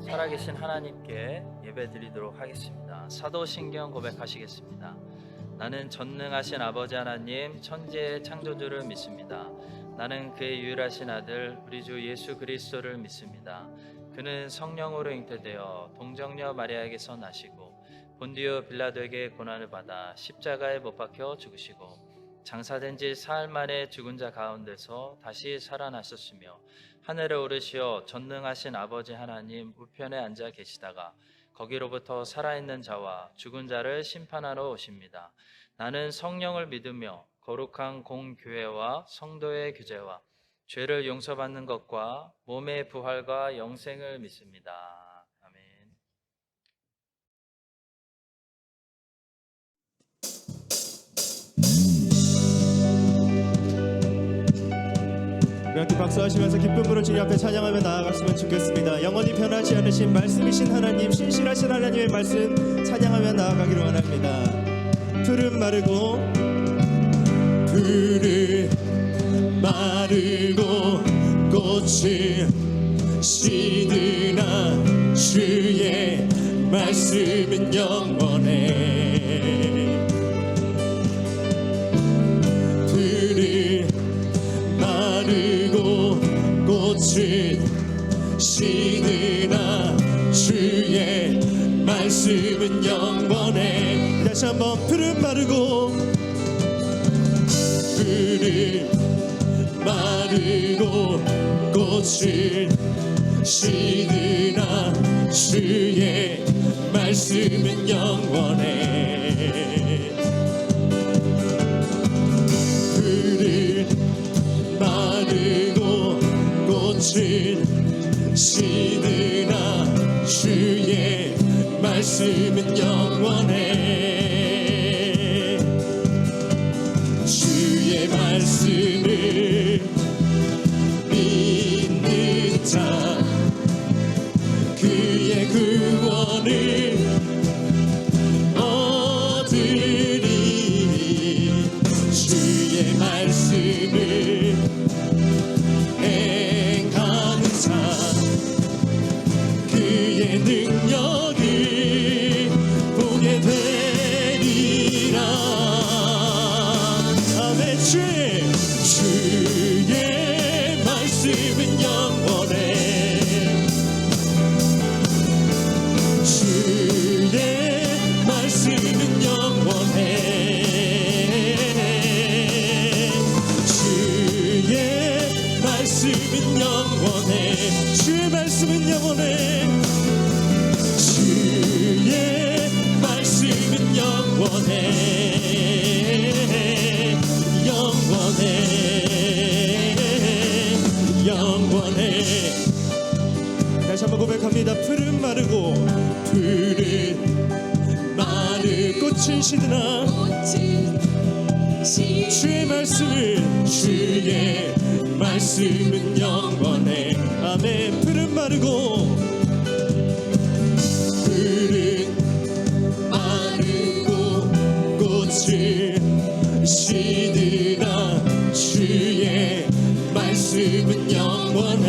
살아계신 하나님께 예배드리도록 하겠습니다. 사도신경 고백하시겠습니다. 나는 전능하신 아버지 하나님 천지의 창조주를 믿습니다. 나는 그의 유일하신 아들 우리 주 예수 그리스도를 믿습니다. 그는 성령으로 잉태되어 동정녀 마리아에게서 나시고 본디오 빌라도에게 고난을 받아 십자가에 못 박혀 죽으시고 장사된 지 사흘 만에 죽은 자 가운데서 다시 살아나셨으며 하늘에 오르시어 전능하신 아버지 하나님 우편에 앉아 계시다가 거기로부터 살아있는 자와 죽은 자를 심판하러 오십니다. 나는 성령을 믿으며 거룩한 공교회와 성도의 규제와 죄를 용서받는 것과 몸의 부활과 영생을 믿습니다. 아멘. 우리 함께 박수하시면서 기쁨으로 주님 앞에 찬양하며 나아갔으면 좋겠습니다. 영원히 변하지 않으신 말씀이신 하나님, 신실하신 하나님의 말씀 찬양하며 나아가기를 원합니다. 푸른 마르고 꽃은 시드나 주의 말씀은 영원해. 풀은 마르고 꽃은 시드나 주의 말씀은 영원해. 다시 한번 풀은 마르고 꽃은 시드나 주의 말씀은 영원해. 풀은 마르고 꽃은 시드나 주의 말씀은 영원해. 주의 말씀을 믿는 자 그의 구원을 얻으리. 주의 말씀을 행하는 자 그의 능력을 보게 되리라. 아멘. 주의 말씀은 영원해. 주의 말씀은 영원해. 주의 말씀은 영원해. 주의 말씀은 영원해. 주의 말씀은 영원해. 영원해. 영원해. 다시 한번 고백합니다. 푸른 마르고 꽃은 시드나 주의 말씀은 영원해. 아멘. 푸른 마르고 꽃은 시드나 주의 말씀은 영원해.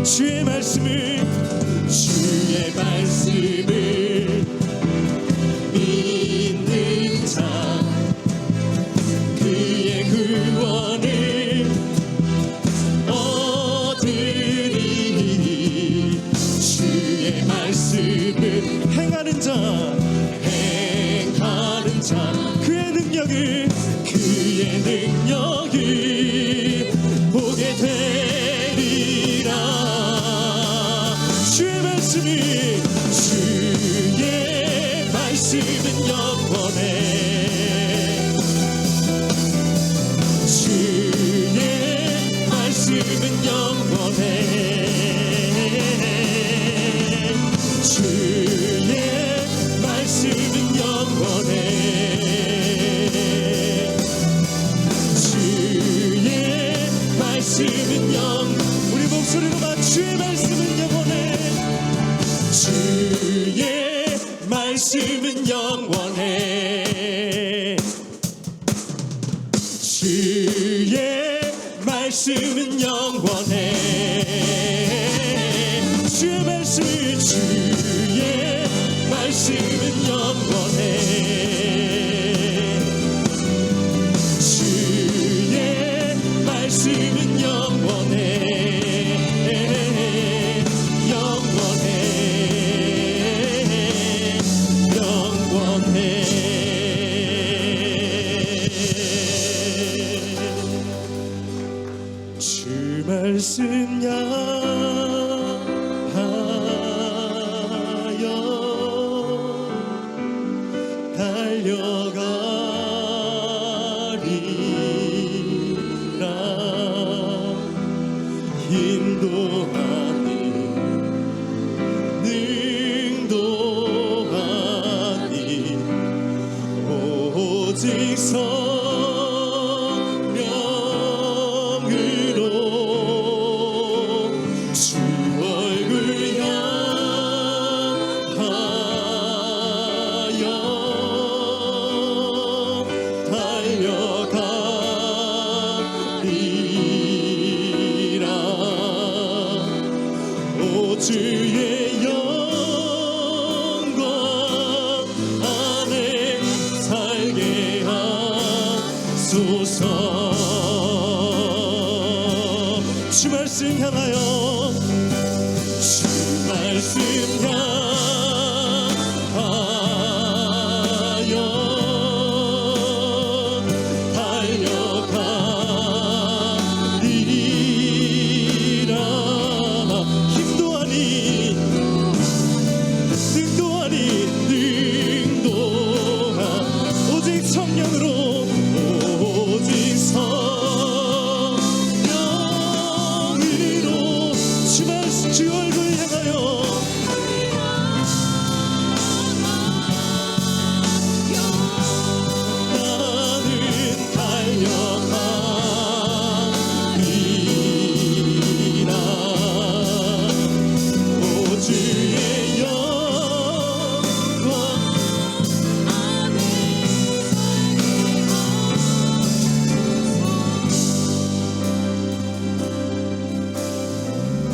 주의 말씀을 믿는 자 그의 구원을 얻으리. 주의 말씀을 행하는 자 그의 능력을 보게 되리라. 주의 말씀은 영원해. 주의 말씀은 영원해. 주의 말씀은 영원해. 주의 말씀은 우리 목소리로 주의 말씀은 영원해. 주의 말씀은 영원해. 주의 말씀은 영원해. 주의 말씀은 영원해. 주의 말씀은 영원해. 영원해. 영원해. 주 말씀 향하여 달려가리라. 인도하니 능도하니 오직 성령으로 주 얼굴 향하여 달려가리라. 오 주의 영광 안에 살게 하소서. 주 말씀 향하여 주 말씀 향하여 달려가리라. 힘도 아닌 능도 아닌 능도한 오직 성령으로 오직 성령으로 주 말씀 주 얼굴 향하여 나는 달려가리라. 오 주의 영광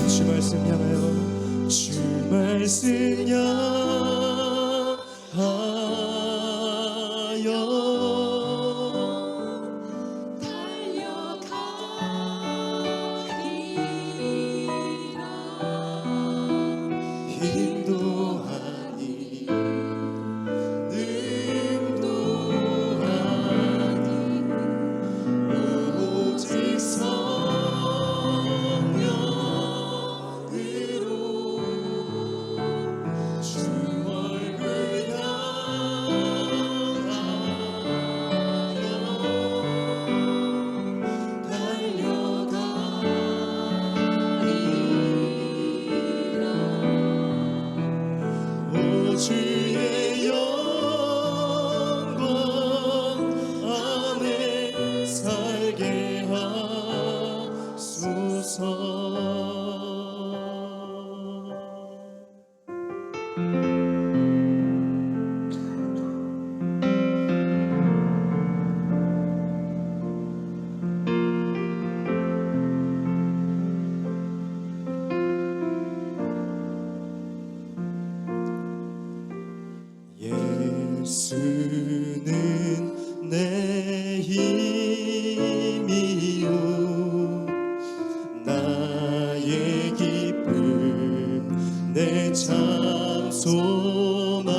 주 말씀 향하여 주 말씀 향하여 인도하니 능도하니 오직 성령으로 주 얼굴 향하여 달려가리라. 오 주의 영광 안에 살게 하소서. 예수는 내 힘이요 나의 기쁨 내 참 소망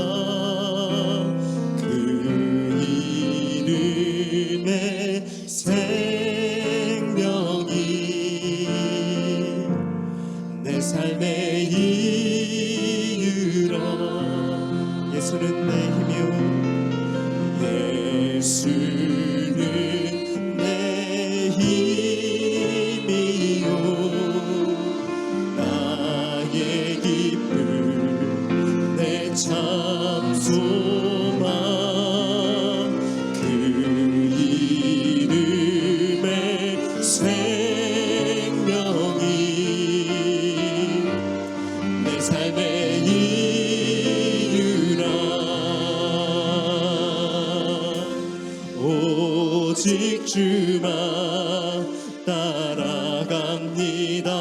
그 이름의 생명이 내 삶의 이유라. 예수는 내 힘이요 예수는 내 힘이요 나의 기쁨 내 참 소망 그 이름의 생명이 내 삶의 이유라. 오직 주만 따라갑니다.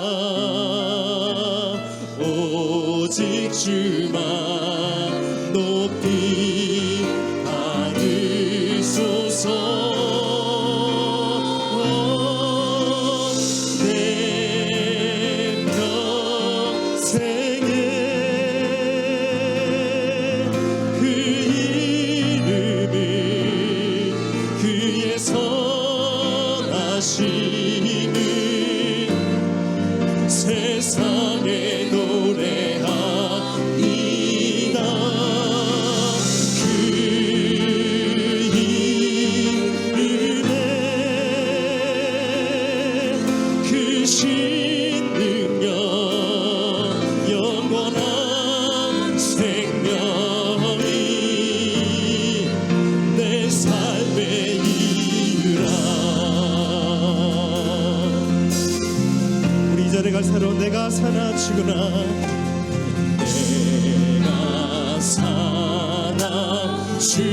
나타나 주느라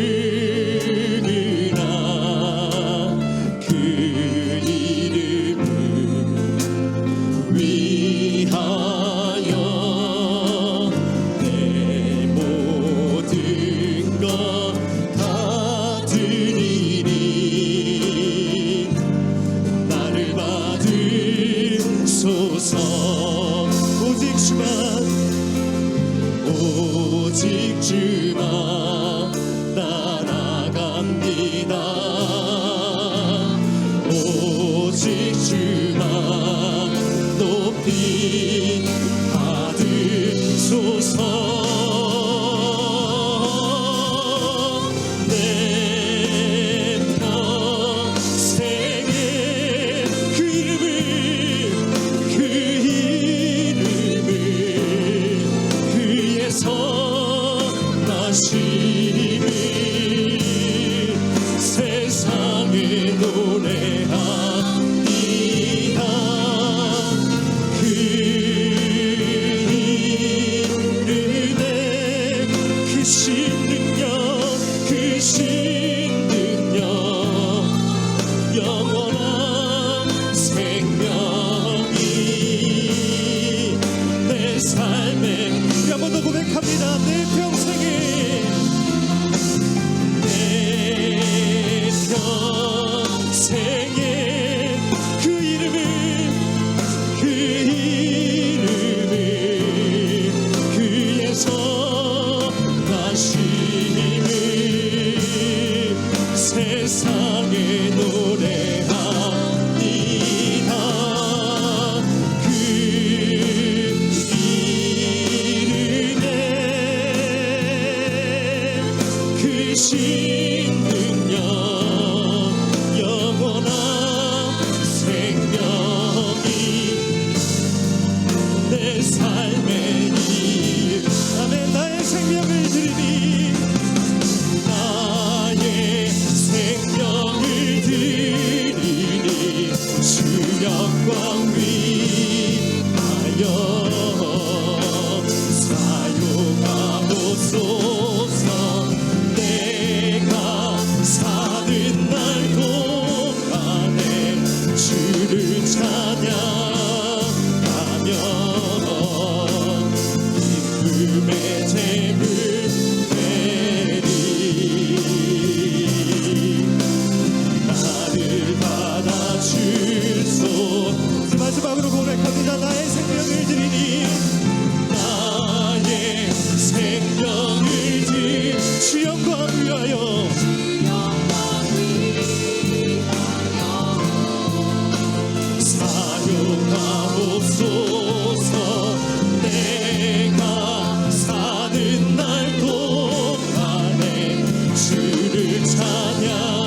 그 이름을 위하여 내 모든 것 다 드리니 나를 받으소서. 오직 주만 오직 주만 따라갑니다. 오직 주만 높이 받으소서. 내 평생에 그 이름을 그에서 나심을 세상에 노래합니다. 그 이름에 그 신능력 그 신능력 영원한 생명이 내 삶에 한 번 더 고백합니다. 내 평생에 그 이름을 그에서 나심을 세상에 노래합니다. 그 이름에 그 신능력 영원한 생명이 내 삶의 일. 아멘. 나의 생명을 드리니 나의 생명을 드리니 주 영광 위하여 사용하옵소서. 내가 사는 날 동안에 주를 찬양하며 기쁨의 재물 되리. 나를 받아주소. 마지막으로 고백합니다. 나의 생명을 드리니 나의 생명을 드리니 주 영광 위하여 사용하옵소서. 내가 사는 날 동안에 주를 찬양하며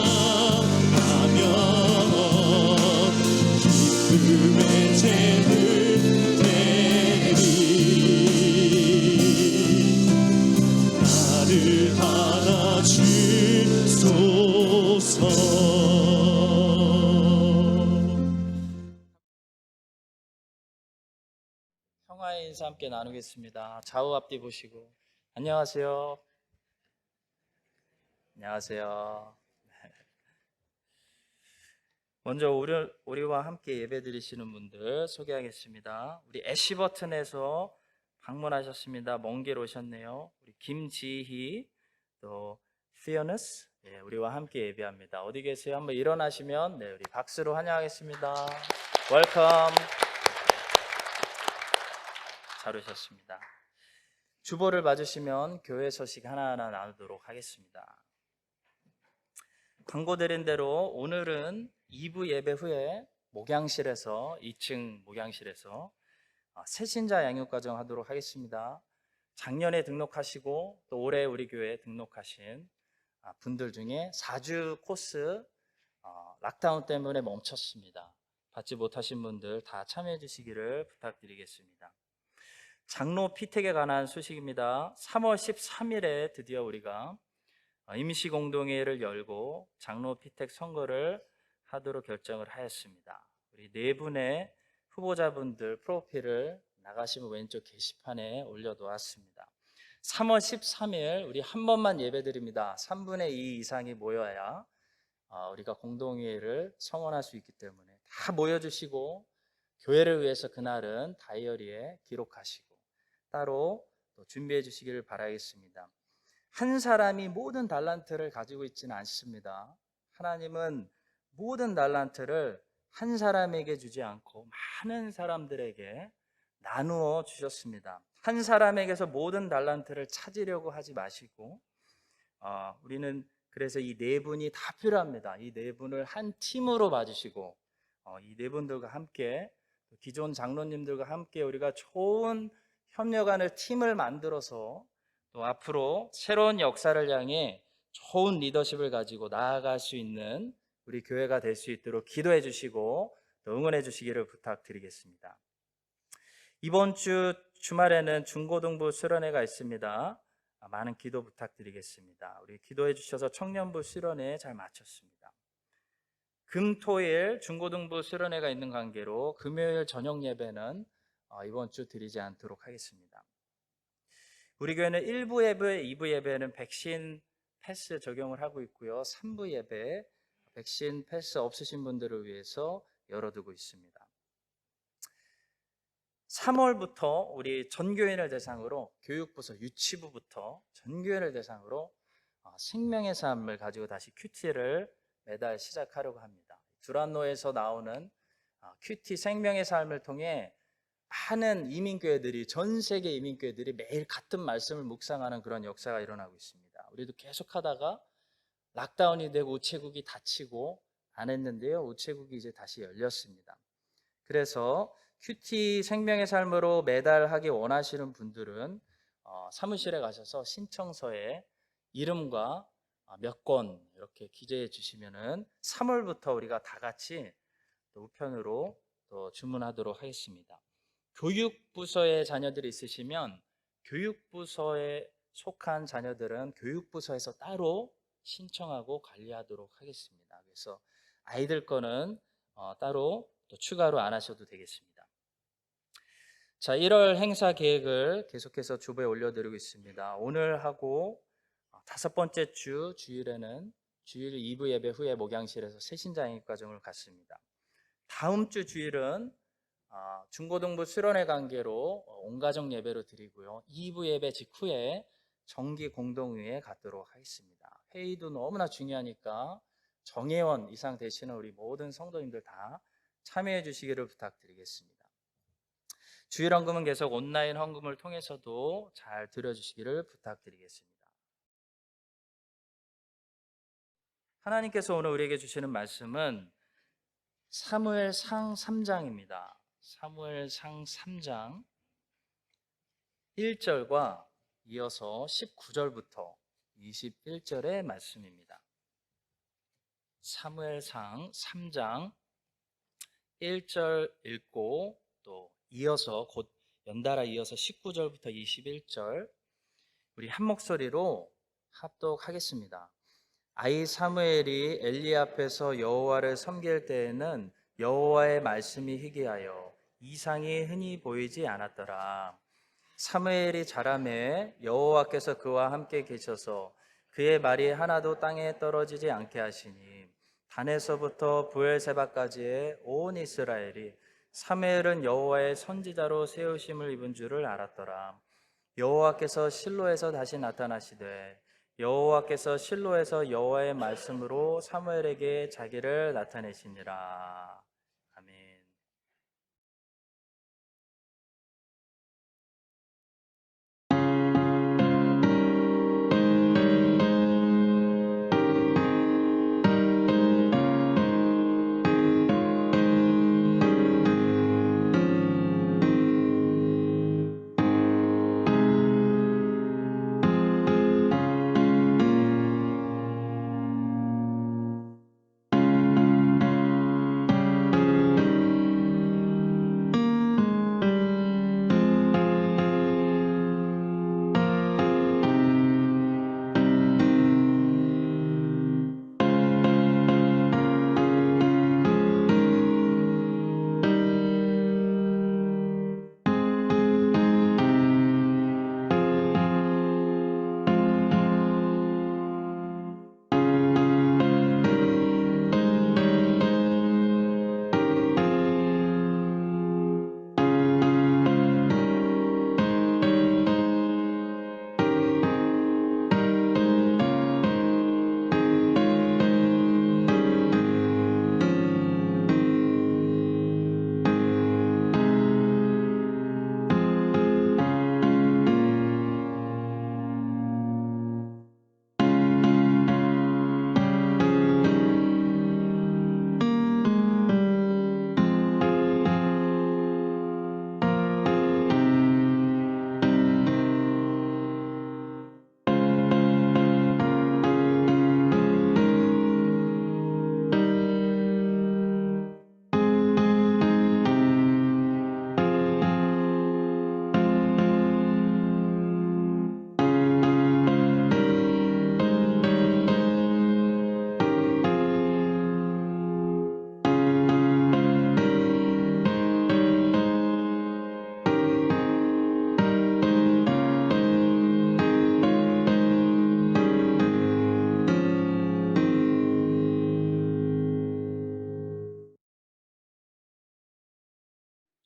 기쁨의 재물 되리. 나를 받아주소서. 평화의 인사 함께 나누겠습니다. 좌우 앞뒤 보시고 안녕하세요. 안녕하세요. 먼저 우리와 함께 예배드리시는 분들 소개하겠습니다. 우리 애쉬버튼에서 방문하셨습니다. 먼 길 오셨네요. 우리 김지희, 또 피어너스, 우리와 함께 예배합니다. 어디 계세요? 한번 일어나시면 우리 박수로 환영하겠습니다. 웰컴. 잘 오셨습니다. 주보를 봐주시면 교회 소식 하나하나 나누도록 하겠습니다. 광고 드린 대로 오늘은 2부 예배 후에 목양실에서 2층 목양실에서 새신자 양육과정 하도록 하겠습니다. 작년에 등록하시고 또 올해 우리 교회에 등록하신 분들 중에 4주 코스 락다운 때문에 멈췄습니다. 받지 못하신 분들 다 참여해 주시기를 부탁드리겠습니다. 장로 피택에 관한 소식입니다. 3월 13일에 드디어 우리가 임시공동회의를 열고 장로 피택 선거를 하도록 결정을 하였습니다. 우리 네 분의 후보자분들 프로필을 나가시면 왼쪽 게시판에 올려놓았습니다. 3월 13일 우리 한 번만 예배드립니다. 3분의 2 이상이 모여야 우리가 공동회의를 성원할 수 있기 때문에 다 모여주시고 교회를 위해서 그날은 다이어리에 기록하시고 따로 또 준비해 주시기를 바라겠습니다. 한 사람이 모든 달란트를 가지고 있지는 않습니다. 하나님은 모든 달란트를 한 사람에게 주지 않고 많은 사람들에게 나누어 주셨습니다. 한 사람에게서 모든 달란트를 찾으려고 하지 마시고 우리는 그래서 이 네 분이 다 필요합니다. 이 네 분을 한 팀으로 봐주시고 이 네 분들과 함께 기존 장로님들과 함께 우리가 좋은 협력하는 팀을 만들어서 또 앞으로 새로운 역사를 향해 좋은 리더십을 가지고 나아갈 수 있는 우리 교회가 될 수 있도록 기도해 주시고 또 응원해 주시기를 부탁드리겠습니다. 이번 주 주말에는 중고등부 수련회가 있습니다. 많은 기도 부탁드리겠습니다. 우리 기도해 주셔서 청년부 수련회에 잘 마쳤습니다. 금토일 중고등부 수련회가 있는 관계로 금요일 저녁 예배는 이번 주 드리지 않도록 하겠습니다. 우리 교회는 1부 예배, 2부 예배는 백신 패스 적용을 하고 있고요. 3부 예배 백신 패스 없으신 분들을 위해서 열어두고 있습니다. 3월부터 우리 전교인을 대상으로 교육부서 유치부부터 전교인을 대상으로 생명의 삶을 가지고 다시 큐티를 매달 시작하려고 합니다. 두란노에서 나오는 큐티 생명의 삶을 통해 많은 이민교회들이 전 세계 이민교회들이 매일 같은 말씀을 묵상하는 그런 역사가 일어나고 있습니다. 우리도 계속 하다가 락다운이 되고 우체국이 닫히고 안 했는데요. 우체국이 이제 다시 열렸습니다. 그래서 큐티 생명의 삶으로 매달 하기 원하시는 분들은 사무실에 가셔서 신청서에 이름과 몇 권 이렇게 기재해 주시면은 3월부터 우리가 다 같이 또 우편으로 또 주문하도록 하겠습니다. 교육부서에 자녀들이 있으시면 교육부서에 속한 자녀들은 교육부서에서 따로 신청하고 관리하도록 하겠습니다. 그래서 아이들 거는 따로 또 추가로 안 하셔도 되겠습니다. 자, 1월 행사 계획을 계속해서 주보에 올려드리고 있습니다. 오늘 하고 5번째 주 주일에는 주일 2부 예배 후에 목양실에서 새신자영입 과정을 갖습니다. 다음 주 주일은 중고등부 수련회 관계로 온가족 예배로 드리고요. 2부 예배 직후에 정기 공동회에 갖도록 하겠습니다. 회의도 너무나 중요하니까 정회원 이상 되시는 우리 모든 성도님들 다 참여해 주시기를 부탁드리겠습니다. 주일 헌금은 계속 온라인 헌금을 통해서도 잘 드려주시기를 부탁드리겠습니다. 하나님께서 오늘 우리에게 주시는 말씀은 사무엘상 3장입니다. 사무엘상 3장 1절과 이어서 19절부터 21절의 말씀입니다. 사무엘상 3장 1절 읽고 또 이어서 곧 연달아 이어서 19절부터 21절 우리 한 목소리로 합독하겠습니다. 아이 사무엘이 엘리 앞에서 여호와를 섬길 때에는 여호와의 말씀이 희귀하여 이상이 흔히 보이지 않았더라. 사무엘이 자라매 여호와께서 그와 함께 계셔서 그의 말이 하나도 땅에 떨어지지 않게 하시니 단에서부터 부엘세바까지의 온 이스라엘이 사무엘은 여호와의 선지자로 세우심을 입은 줄을 알았더라. 여호와께서 실로에서 다시 나타나시되 여호와께서 실로에서 여호와의 말씀으로 사무엘에게 자기를 나타내시니라. 아멘.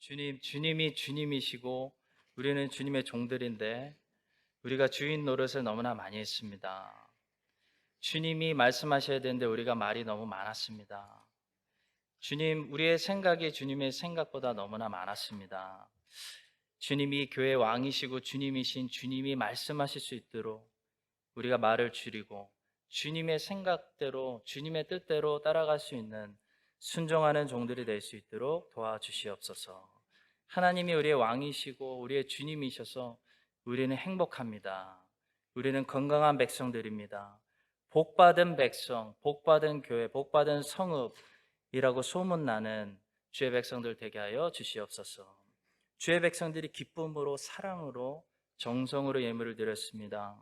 주님, 주님이 주님이시고 우리는 주님의 종들인데 우리가 주인 노릇을 너무나 많이 했습니다. 주님이 말씀하셔야 되는데 우리가 말이 너무 많았습니다. 주님, 우리의 생각이 주님의 생각보다 너무나 많았습니다. 주님이 교회 왕이시고 주님이신 주님이 말씀하실 수 있도록 우리가 말을 줄이고 주님의 생각대로 주님의 뜻대로 따라갈 수 있는 순종하는 종들이 될 수 있도록 도와주시옵소서. 하나님이 우리의 왕이시고 우리의 주님이셔서 우리는 행복합니다. 우리는 건강한 백성들입니다. 복받은 백성, 복받은 교회, 복받은 성읍이라고 소문나는 주의 백성들 되게 하여 주시옵소서. 주의 백성들이 기쁨으로 사랑으로 정성으로 예물을 드렸습니다.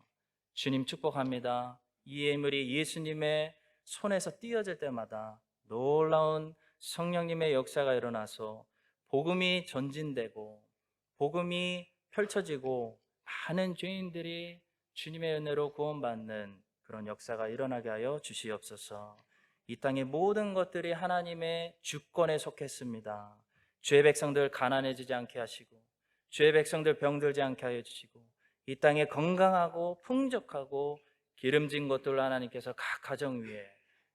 주님 축복합니다. 이 예물이 예수님의 손에서 띄어질 때마다 놀라운 성령님의 역사가 일어나서 복음이 전진되고 복음이 펼쳐지고 많은 죄인들이 주님의 은혜로 구원받는 그런 역사가 일어나게 하여 주시옵소서. 이 땅의 모든 것들이 하나님의 주권에 속했습니다. 주의 백성들 가난해지지 않게 하시고 주의 백성들 병들지 않게 하여 주시고 이 땅에 건강하고 풍족하고 기름진 것들을 하나님께서 각 가정 위에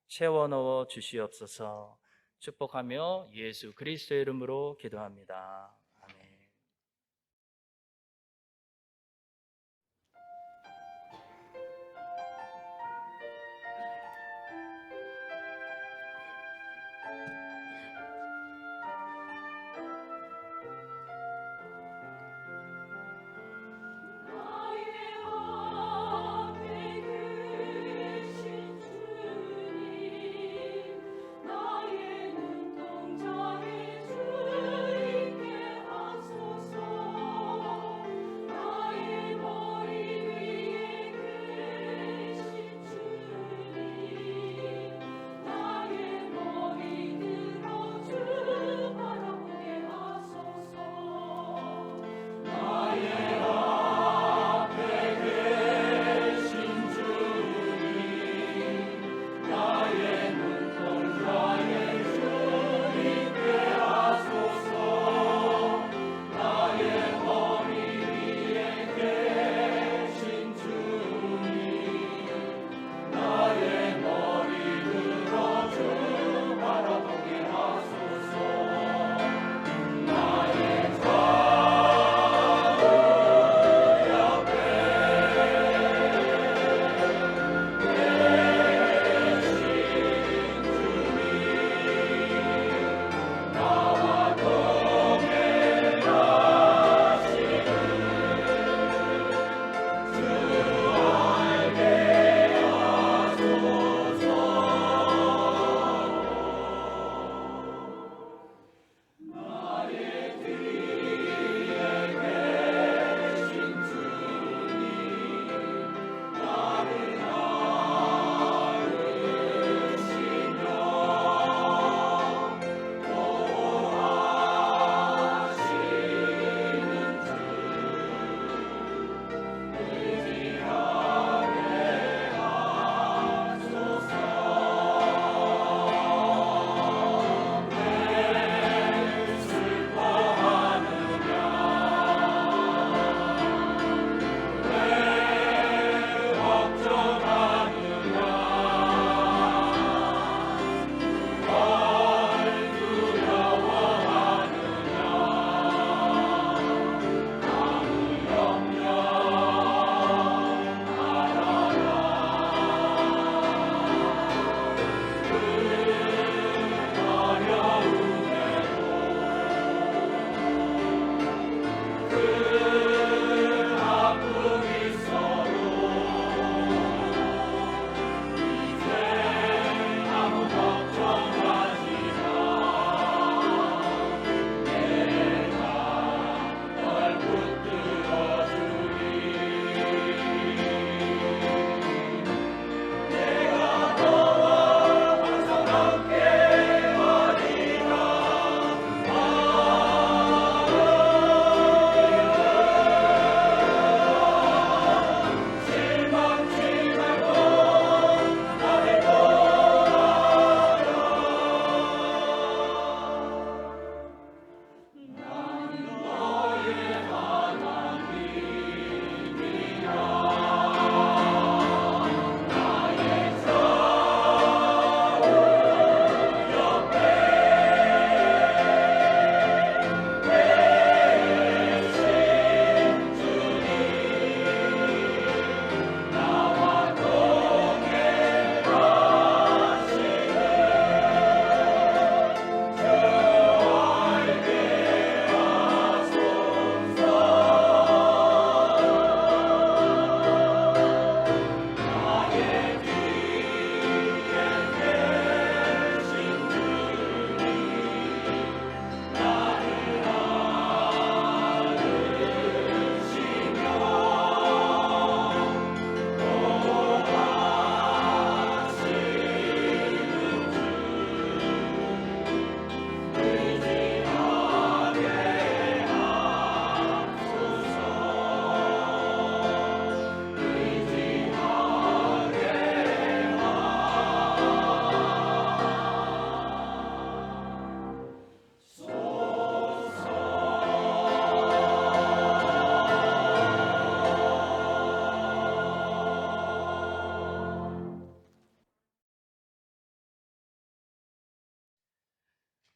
채워넣어 주시옵소서. 축복하며 예수 그리스도의 이름으로 기도합니다. 아멘. 나의 눈동자의 주님께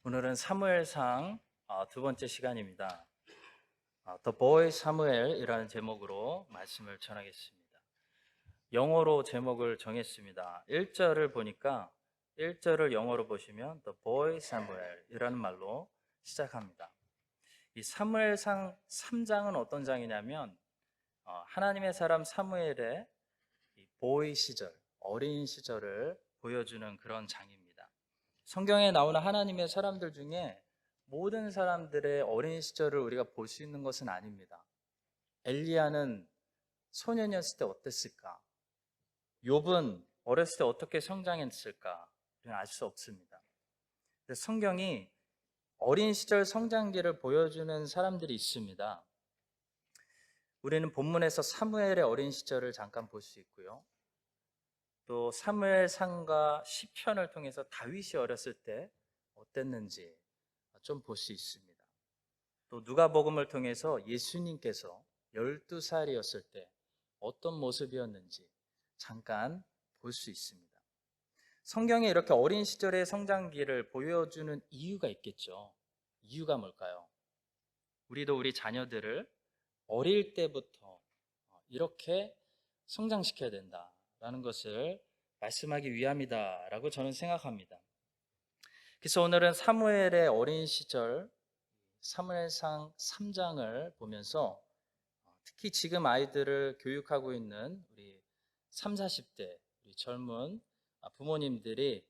오늘은 사무엘상 두 번째 시간입니다. The Boy Samuel이라는 제목으로 말씀을 전하겠습니다. 영어로 제목을 정했습니다. 1절을 보니까 1절을 영어로 보시면 The Boy Samuel이라는 말로 시작합니다. 이 사무엘상 3장은 어떤 장이냐면 하나님의 사람 사무엘의 이 보이 시절, 어린 시절을 보여주는 그런 장입니다. 성경에 나오는 하나님의 사람들 중에 모든 사람들의 어린 시절을 우리가 볼 수 있는 것은 아닙니다. 엘리야는 소년이었을 때 어땠을까? 욥은 어렸을 때 어떻게 성장했을까? 우리는 알 수 없습니다. 성경이 어린 시절 성장기를 보여주는 사람들이 있습니다. 우리는 본문에서 사무엘의 어린 시절을 잠깐 볼 수 있고요. 또 사무엘상과 시편을 통해서 다윗이 어렸을 때 어땠는지 좀 볼 수 있습니다. 또 누가복음을 통해서 예수님께서 12살이었을 때 어떤 모습이었는지 잠깐 볼 수 있습니다. 성경에 이렇게 어린 시절의 성장기를 보여주는 이유가 있겠죠. 이유가 뭘까요? 우리도 우리 자녀들을 어릴 때부터 이렇게 성장시켜야 된다라는 것을 말씀하기 위함이다라고 저는 생각합니다. 그래서 오늘은 사무엘의 어린 시절 사무엘상 3장을 보면서 특히 지금 아이들을 교육하고 있는 우리 30, 40대 우리 젊은 부모님들이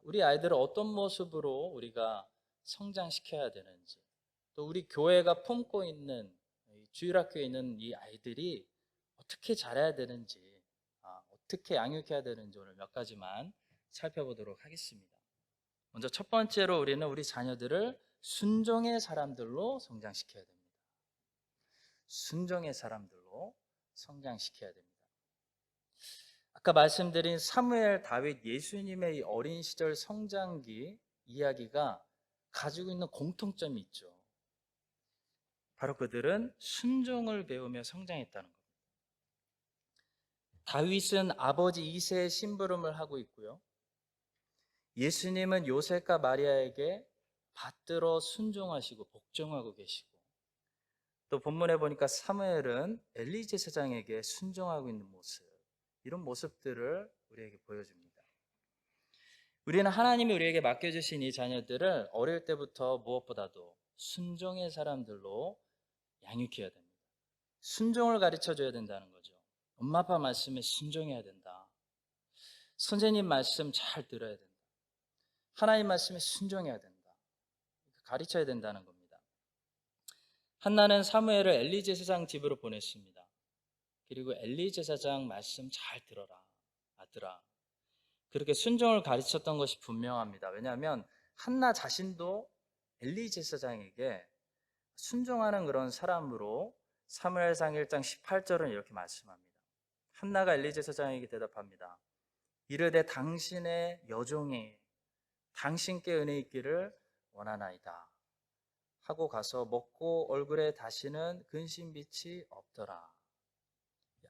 우리 아이들을 어떤 모습으로 우리가 성장시켜야 되는지, 또 우리 교회가 품고 있는 주일학교에 있는 이 아이들이 어떻게 자라야 되는지, 어떻게 양육해야 되는지 오늘 몇 가지만 살펴보도록 하겠습니다. 먼저 첫 번째로 우리는 우리 자녀들을 순종의 사람들로 성장시켜야 됩니다. 순종의 사람들로 성장시켜야 됩니다. 아까 말씀드린 사무엘, 다윗, 예수님의 이 어린 시절 성장기 이야기가 가지고 있는 공통점이 있죠. 바로 그들은 순종을 배우며 성장했다는 겁니다. 다윗은 아버지 이새의 심부름을 하고 있고요. 예수님은 요셉과 마리아에게 받들어 순종하시고 복종하고 계시고, 또 본문에 보니까 사무엘은 엘리 제사장에게 순종하고 있는 모습, 이런 모습들을 우리에게 보여줍니다. 우리는 하나님이 우리에게 맡겨주신 이 자녀들을 어릴 때부터 무엇보다도 순종의 사람들로 양육해야 됩니다. 순종을 가르쳐줘야 된다는 거죠. 엄마 아빠 말씀에 순종해야 된다. 선생님 말씀 잘 들어야 된다. 하나님 말씀에 순종해야 된다. 가르쳐야 된다는 겁니다. 한나는 사무엘을 엘리 제사장 집으로 보냈습니다. 그리고 엘리 제사장 말씀 잘 들어라, 아들아. 그렇게 순종을 가르쳤던 것이 분명합니다. 왜냐하면 한나 자신도 엘리 제사장에게 순종하는 그런 사람으로 사무엘상 1장 18절은 이렇게 말씀합니다. 한나가 엘리 제사장에게 대답합니다. 이르되 당신의 여종이 당신께 은혜 있기를 원하나이다 하고 가서 먹고 얼굴에 다시는 근심빛이 없더라.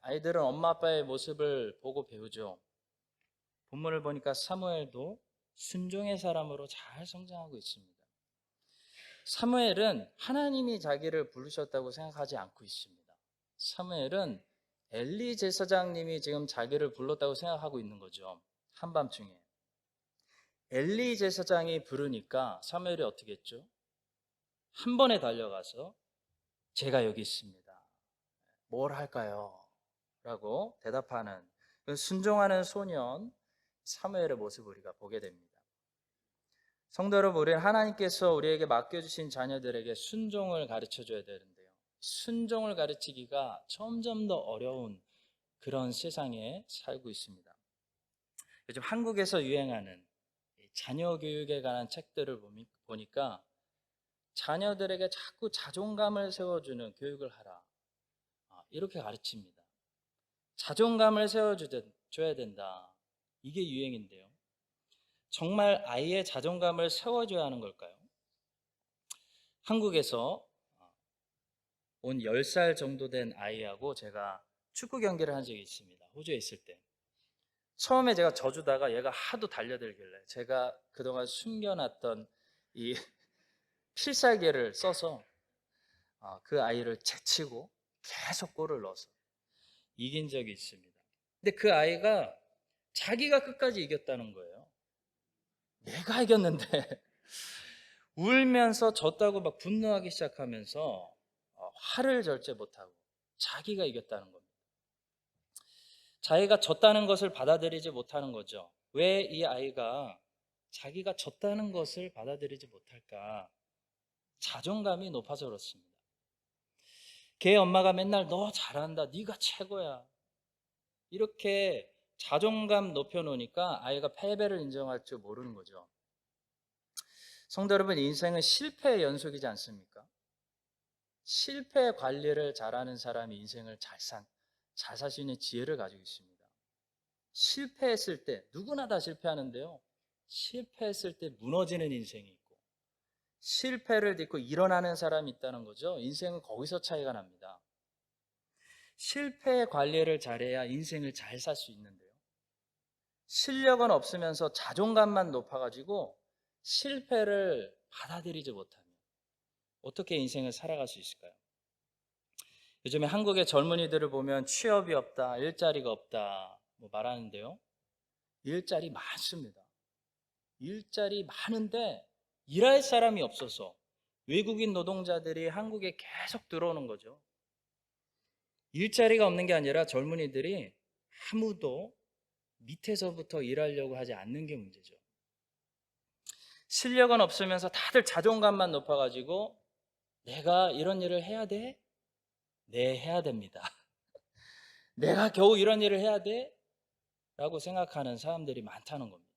아이들은 엄마 아빠의 모습을 보고 배우죠. 본문을 보니까 사무엘도 순종의 사람으로 잘 성장하고 있습니다. 사무엘은 하나님이 자기를 부르셨다고 생각하지 않고 있습니다. 사무엘은 엘리 제사장님이 지금 자기를 불렀다고 생각하고 있는 거죠. 한밤중에 엘리 제사장이 부르니까 사무엘이 어떻게 했죠? 한 번에 달려가서 제가 여기 있습니다. 뭘 할까요? 라고 대답하는 순종하는 소년 사무엘의 모습을 우리가 보게 됩니다. 성도 여러분, 우리는 하나님께서 우리에게 맡겨주신 자녀들에게 순종을 가르쳐줘야 되는데요. 순종을 가르치기가 점점 더 어려운 그런 세상에 살고 있습니다. 요즘 한국에서 유행하는 자녀 교육에 관한 책들을 보니까 자녀들에게 자꾸 자존감을 세워주는 교육을 하라, 이렇게 가르칩니다. 자존감을 세워줘야 된다. 이게 유행인데요. 정말 아이의 자존감을 세워줘야 하는 걸까요? 한국에서 온 10살 정도 된 아이하고 제가 축구 경기를 한 적이 있습니다. 호주에 있을 때. 처음에 제가 져주다가 얘가 하도 달려들길래 제가 그동안 숨겨놨던 이 필살기를 써서 그 아이를 제치고 계속 골을 넣어서 이긴 적이 있습니다. 근데 그 아이가 자기가 끝까지 이겼다는 거예요. 내가 이겼는데 울면서 졌다고 막 분노하기 시작하면서 화를 절제 못하고 자기가 이겼다는 겁니다. 자기가 졌다는 것을 받아들이지 못하는 거죠. 왜 이 아이가 자기가 졌다는 것을 받아들이지 못할까? 자존감이 높아서 그렇습니다. 걔 엄마가 맨날 너 잘한다, 네가 최고야, 이렇게 자존감 높여놓으니까 아이가 패배를 인정할 줄 모르는 거죠. 성도 여러분, 인생은 실패의 연속이지 않습니까? 실패 관리를 잘하는 사람이 인생을 잘 살 수 있는 지혜를 가지고 있습니다. 실패했을 때, 누구나 다 실패하는데요, 실패했을 때 무너지는 인생이 있고 실패를 딛고 일어나는 사람이 있다는 거죠. 인생은 거기서 차이가 납니다. 실패 관리를 잘해야 인생을 잘 살 수 있는데요, 실력은 없으면서 자존감만 높아가지고 실패를 받아들이지 못하면 어떻게 인생을 살아갈 수 있을까요? 요즘에 한국의 젊은이들을 보면 취업이 없다, 일자리가 없다 말하는데요, 일자리 많습니다. 일자리 많은데 일할 사람이 없어서 외국인 노동자들이 한국에 계속 들어오는 거죠. 일자리가 없는 게 아니라 젊은이들이 아무도 밑에서부터 일하려고 하지 않는 게 문제죠. 실력은 없으면서 다들 자존감만 높아가지고 내가 이런 일을 해야 돼? 네, 해야 됩니다. 내가 겨우 이런 일을 해야 돼? 라고 생각하는 사람들이 많다는 겁니다.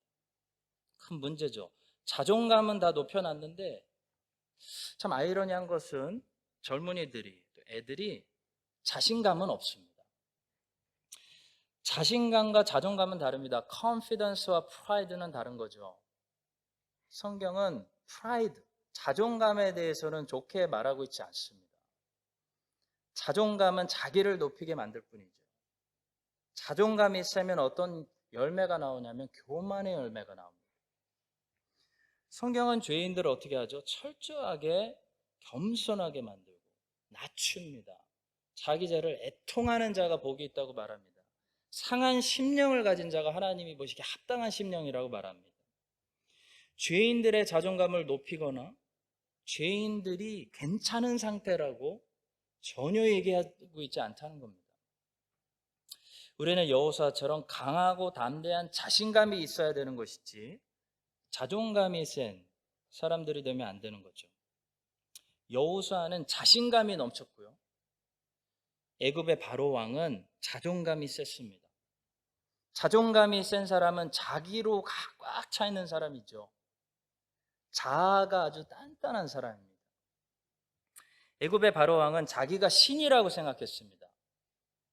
큰 문제죠. 자존감은 다 높여놨는데 참 아이러니한 것은 젊은이들이, 또 애들이 자신감은 없습니다. 자신감과 자존감은 다릅니다. confidence와 pride는 다른 거죠. 성경은 pride, 자존감에 대해서는 좋게 말하고 있지 않습니다. 자존감은 자기를 높이게 만들 뿐이죠. 자존감이 세면 어떤 열매가 나오냐면 교만의 열매가 나옵니다. 성경은 죄인들을 어떻게 하죠? 철저하게 겸손하게 만들고 낮춥니다. 자기 죄를 애통하는 자가 복이 있다고 말합니다. 상한 심령을 가진 자가 하나님이 보시기에 합당한 심령이라고 말합니다. 죄인들의 자존감을 높이거나 죄인들이 괜찮은 상태라고 전혀 얘기하고 있지 않다는 겁니다. 우리는 여호수아처럼 강하고 담대한 자신감이 있어야 되는 것이지 자존감이 센 사람들이 되면 안 되는 거죠. 여호수아는 자신감이 넘쳤고요, 애굽의 바로 왕은 자존감이 셌습니다. 자존감이 센 사람은 자기로 꽉 차 있는 사람이죠. 자아가 아주 단단한 사람입니다. 애굽의 바로 왕은 자기가 신이라고 생각했습니다.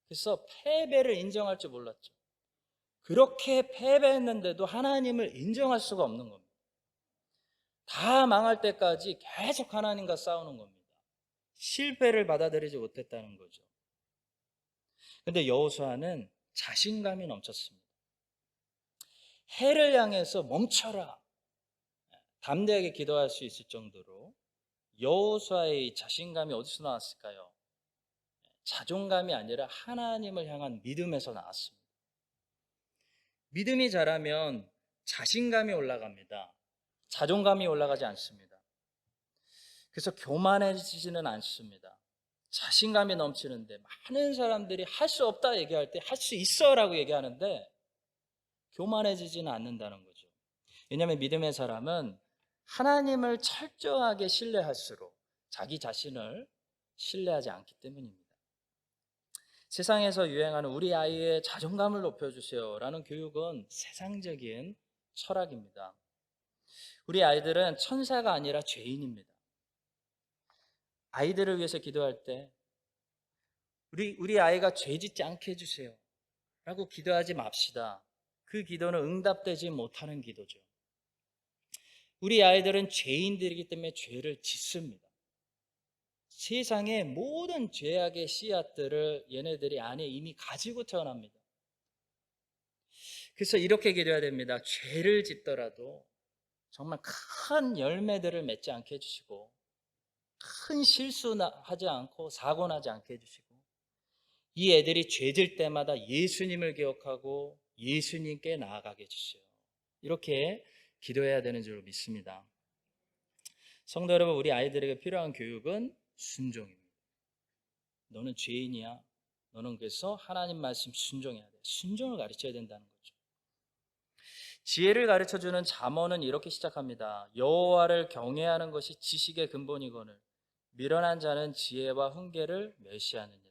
그래서 패배를 인정할 줄 몰랐죠. 그렇게 패배했는데도 하나님을 인정할 수가 없는 겁니다. 다 망할 때까지 계속 하나님과 싸우는 겁니다. 실패를 받아들이지 못했다는 거죠. 그런데 여호수아는 자신감이 넘쳤습니다. 해를 향해서 멈춰라, 담대하게 기도할 수 있을 정도로 여호수아의 자신감이 어디서 나왔을까요? 자존감이 아니라 하나님을 향한 믿음에서 나왔습니다. 믿음이 자라면 자신감이 올라갑니다. 자존감이 올라가지 않습니다. 그래서 교만해지지는 않습니다. 자신감이 넘치는데 많은 사람들이 할 수 없다 얘기할 때 할 수 있어 라고 얘기하는데 교만해지지는 않는다는 거죠. 왜냐하면 믿음의 사람은 하나님을 철저하게 신뢰할수록 자기 자신을 신뢰하지 않기 때문입니다. 세상에서 유행하는 우리 아이의 자존감을 높여주세요 라는 교육은 세상적인 철학입니다. 우리 아이들은 천사가 아니라 죄인입니다. 아이들을 위해서 기도할 때 우리 아이가 죄 짓지 않게 해주세요 라고 기도하지 맙시다. 그 기도는 응답되지 못하는 기도죠. 우리 아이들은 죄인들이기 때문에 죄를 짓습니다. 세상의 모든 죄악의 씨앗들을 얘네들이 안에 이미 가지고 태어납니다. 그래서 이렇게 기도해야 됩니다. 죄를 짓더라도 정말 큰 열매들을 맺지 않게 해주시고 큰 실수하지 않고 사고 나지 않게 해주시고, 이 애들이 죄질 때마다 예수님을 기억하고 예수님께 나아가게 해주세요. 이렇게 기도해야 되는 줄 믿습니다. 성도 여러분, 우리 아이들에게 필요한 교육은 순종입니다. 너는 죄인이야. 너는 그래서 하나님 말씀 순종해야 돼. 순종을 가르쳐야 된다는 거죠. 지혜를 가르쳐주는 잠언은 이렇게 시작합니다. 여호와를 경외하는 것이 지식의 근본이거늘 미련한 자는 지혜와 훈계를 멸시하느니라.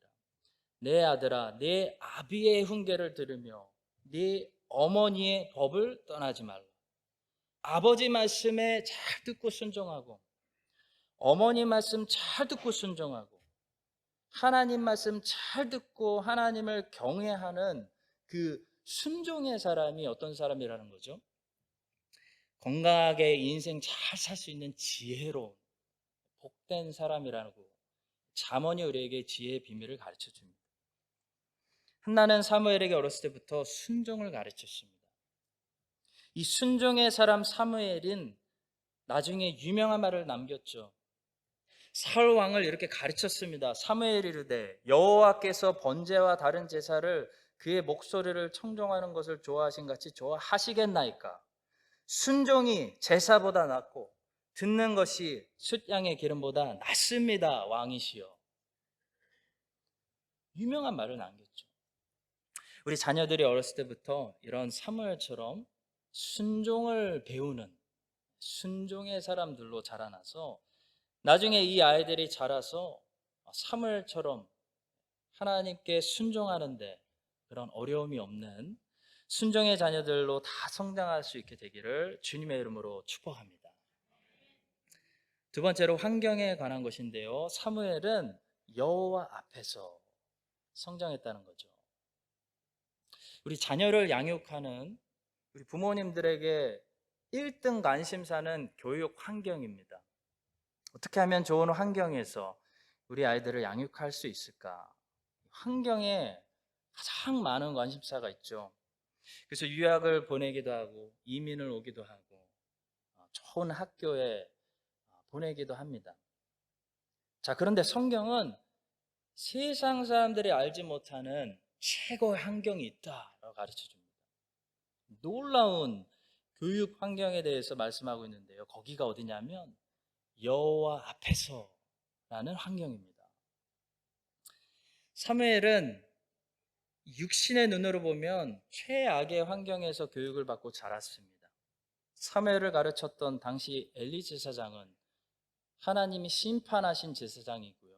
내 아들아, 내 아비의 훈계를 들으며 네 어머니의 법을 떠나지 말라. 아버지 말씀에 잘 듣고 순종하고, 어머니 말씀 잘 듣고 순종하고, 하나님 말씀 잘 듣고 하나님을 경외하는 그 순종의 사람이 어떤 사람이라는 거죠? 건강하게 인생 잘 살 수 있는 지혜로운 복된 사람이라고 잠언이 우리에게 지혜의 비밀을 가르쳐 줍니다. 한나는 사무엘에게 어렸을 때부터 순종을 가르쳤습니다. 이 순종의 사람 사무엘은 나중에 유명한 말을 남겼죠. 사울 왕을 이렇게 가르쳤습니다. 사무엘이 이르되 여호와께서 번제와 다른 제사를 그의 목소리를 청종하는 것을 좋아하신 같이 좋아하시겠나이까. 순종이 제사보다 낫고 듣는 것이 숫양의 기름보다 낫습니다. 왕이시여. 유명한 말을 남겼죠. 우리 자녀들이 어렸을 때부터 이런 사무엘처럼 순종을 배우는 순종의 사람들로 자라나서 나중에 이 아이들이 자라서 사무엘처럼 하나님께 순종하는데 그런 어려움이 없는 순종의 자녀들로 다 성장할 수 있게 되기를 주님의 이름으로 축복합니다. 두 번째로 환경에 관한 것인데요. 사무엘은 여호와 앞에서 성장했다는 거죠. 우리 자녀를 양육하는 우리 부모님들에게 1등 관심사는 교육 환경입니다. 어떻게 하면 좋은 환경에서 우리 아이들을 양육할 수 있을까? 환경에 가장 많은 관심사가 있죠. 그래서 유학을 보내기도 하고 이민을 오기도 하고 좋은 학교에 보내기도 합니다. 자, 그런데 성경은 세상 사람들이 알지 못하는 최고의 환경이 있다라고 가르쳐 줍니다. 놀라운 교육 환경에 대해서 말씀하고 있는데요. 거기가 어디냐면 여호와 앞에서라는 환경입니다. 사무엘은 육신의 눈으로 보면 최악의 환경에서 교육을 받고 자랐습니다. 사무엘을 가르쳤던 당시 엘리 제사장은 하나님이 심판하신 제사장이고요.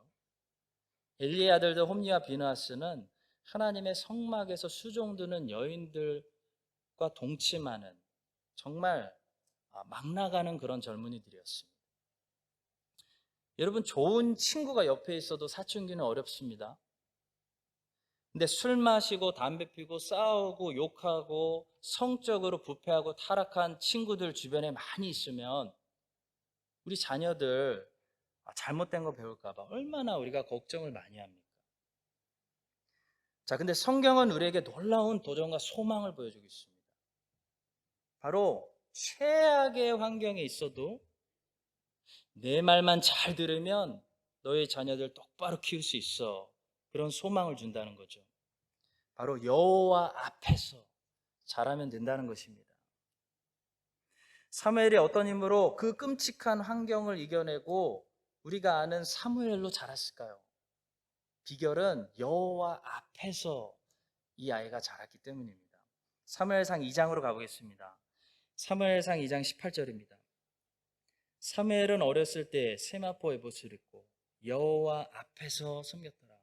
엘리의 아들들 홈리와 비느하스는 하나님의 성막에서 수종드는 여인들과 동침하는 정말 막 나가는 그런 젊은이들이었습니다. 여러분, 좋은 친구가 옆에 있어도 사춘기는 어렵습니다. 근데 술 마시고 담배 피고 싸우고 욕하고 성적으로 부패하고 타락한 친구들 주변에 많이 있으면 우리 자녀들 잘못된 거 배울까 봐 얼마나 우리가 걱정을 많이 합니까? 자, 근데 성경은 우리에게 놀라운 도전과 소망을 보여주고 있습니다. 바로 최악의 환경에 있어도 내 말만 잘 들으면 너의 자녀들 똑바로 키울 수 있어. 그런 소망을 준다는 거죠. 바로 여호와 앞에서 잘하면 된다는 것입니다. 사무엘이 어떤 힘으로 그 끔찍한 환경을 이겨내고 우리가 아는 사무엘로 자랐을까요? 비결은 여호와 앞에서 이 아이가 자랐기 때문입니다. 사무엘상 2장으로 가보겠습니다. 사무엘상 2장 18절입니다. 사무엘은 어렸을 때 세마포 에봇을 입고 여호와 앞에서 섬겼더라.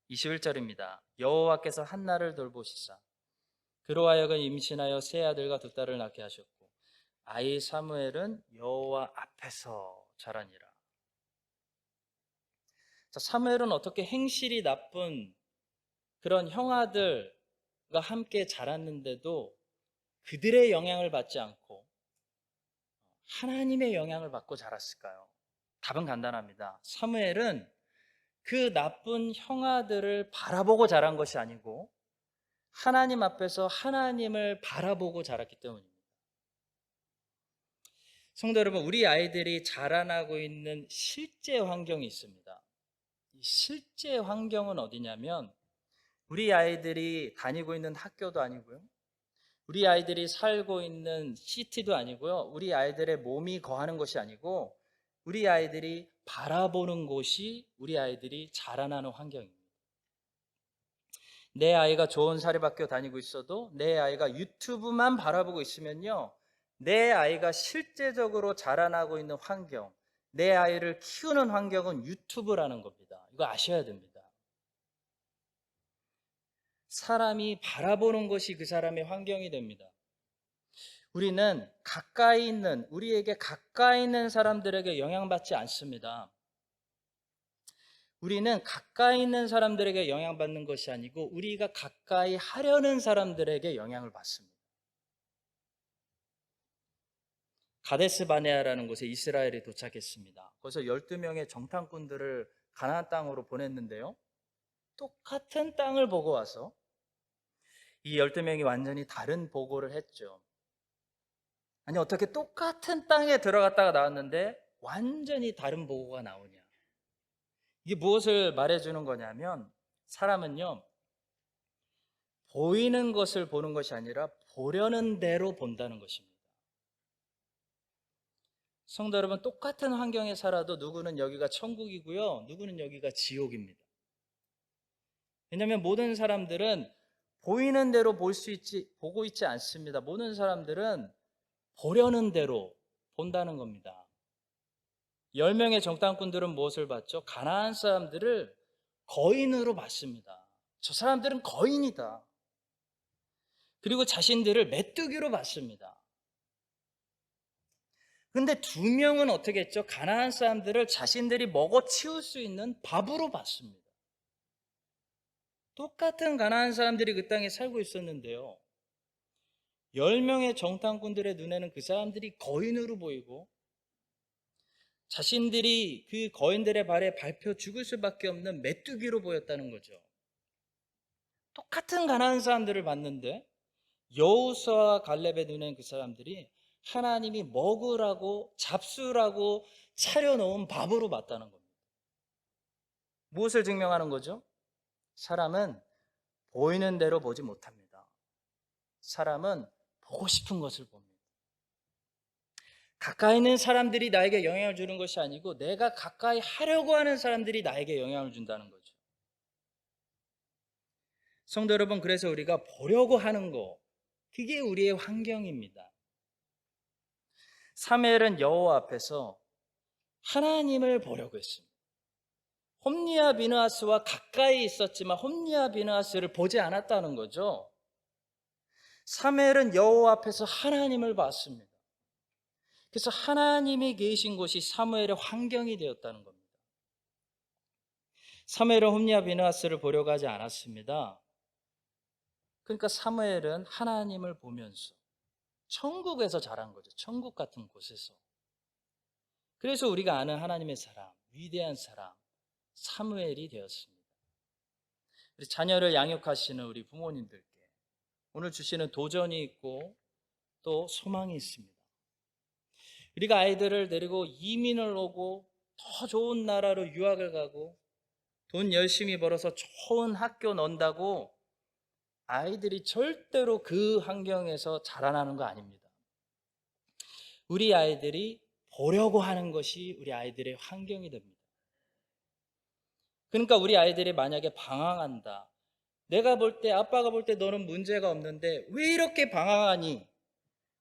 21절입니다. 여호와께서 한나를 돌보시사 그로 하여금 임신하여 세 아들과 두 딸을 낳게 하셨고 아이 사무엘은 여호와 앞에서 자라니라. 자, 사무엘은 어떻게 행실이 나쁜 그런 형아들과 함께 자랐는데도 그들의 영향을 받지 않고 하나님의 영향을 받고 자랐을까요? 답은 간단합니다. 사무엘은 그 나쁜 형아들을 바라보고 자란 것이 아니고 하나님 앞에서 하나님을 바라보고 자랐기 때문입니다. 성도 여러분, 우리 아이들이 자라나고 있는 실제 환경이 있습니다. 이 실제 환경은 어디냐면 우리 아이들이 다니고 있는 학교도 아니고요, 우리 아이들이 살고 있는 시티도 아니고요, 우리 아이들의 몸이 거하는 것이 아니고 우리 아이들이 바라보는 곳이 우리 아이들이 자라나는 환경입니다. 내 아이가 좋은 사립학교 다니고 있어도 내 아이가 유튜브만 바라보고 있으면요, 내 아이가 실제적으로 자라나고 있는 환경, 내 아이를 키우는 환경은 유튜브라는 겁니다. 이거 아셔야 됩니다. 사람이 바라보는 것이 그 사람의 환경이 됩니다. 우리는 가까이 있는, 우리에게 가까이 있는 사람들에게 영향받지 않습니다. 우리는 가까이 있는 사람들에게 영향받는 것이 아니고 우리가 가까이 하려는 사람들에게 영향을 받습니다. 가데스 바네아라는 곳에 이스라엘이 도착했습니다. 거기서 12명의 정탐꾼들을 가나안 땅으로 보냈는데요, 똑같은 땅을 보고 와서 이 12명이 완전히 다른 보고를 했죠. 아니, 어떻게 똑같은 땅에 들어갔다가 나왔는데 완전히 다른 보고가 나오냐. 이게 무엇을 말해주는 거냐면 사람은요, 보이는 것을 보는 것이 아니라 보려는 대로 본다는 것입니다. 성도 여러분, 똑같은 환경에 살아도 누구는 여기가 천국이고요, 누구는 여기가 지옥입니다. 왜냐하면 모든 사람들은 보이는 대로 보고 있지 않습니다. 모든 사람들은 보려는 대로 본다는 겁니다. 10명의 정탐꾼들은 무엇을 봤죠? 가나안 사람들을 거인으로 봤습니다. 저 사람들은 거인이다. 그리고 자신들을 메뚜기로 봤습니다. 근데 2명은 어떻게 했죠? 가나안 사람들을 자신들이 먹어 치울 수 있는 밥으로 봤습니다. 똑같은 가나안 사람들이 그 땅에 살고 있었는데요, 10명의 정탐꾼들의 눈에는 그 사람들이 거인으로 보이고 자신들이 그 거인들의 발에 밟혀 죽을 수밖에 없는 메뚜기로 보였다는 거죠. 똑같은 가나안 사람들을 봤는데 여호수아와 갈렙의 눈에는 그 사람들이 하나님이 먹으라고 잡수라고 차려놓은 밥으로 봤다는 겁니다. 무엇을 증명하는 거죠? 사람은 보이는 대로 보지 못합니다. 사람은 보고 싶은 것을 봅니다. 가까이 있는 사람들이 나에게 영향을 주는 것이 아니고 내가 가까이 하려고 하는 사람들이 나에게 영향을 준다는 거죠. 성도 여러분, 그래서 우리가 보려고 하는 거, 그게 우리의 환경입니다. 사무엘은 여호와 앞에서 하나님을 보려고 했습니다. 홈리와 비느하스와 가까이 있었지만 홈리와 비느하스를 보지 않았다는 거죠. 사무엘은 여호와 앞에서 하나님을 봤습니다. 그래서 하나님이 계신 곳이 사무엘의 환경이 되었다는 겁니다. 사무엘은 홈리와 비느하스를 보려고 하지 않았습니다. 그러니까 사무엘은 하나님을 보면서 천국에서 자란 거죠. 천국 같은 곳에서. 그래서 우리가 아는 하나님의 사람, 위대한 사람 사무엘이 되었습니다. 우리 자녀를 양육하시는 우리 부모님들께 오늘 주시는 도전이 있고 또 소망이 있습니다. 우리가 아이들을 데리고 이민을 오고 더 좋은 나라로 유학을 가고 돈 열심히 벌어서 좋은 학교 넣는다고 아이들이 절대로 그 환경에서 자라나는 거 아닙니다. 우리 아이들이 보려고 하는 것이 우리 아이들의 환경이 됩니다. 그러니까 우리 아이들이 만약에 방황한다, 내가 볼 때, 아빠가 볼 때 너는 문제가 없는데 왜 이렇게 방황하니?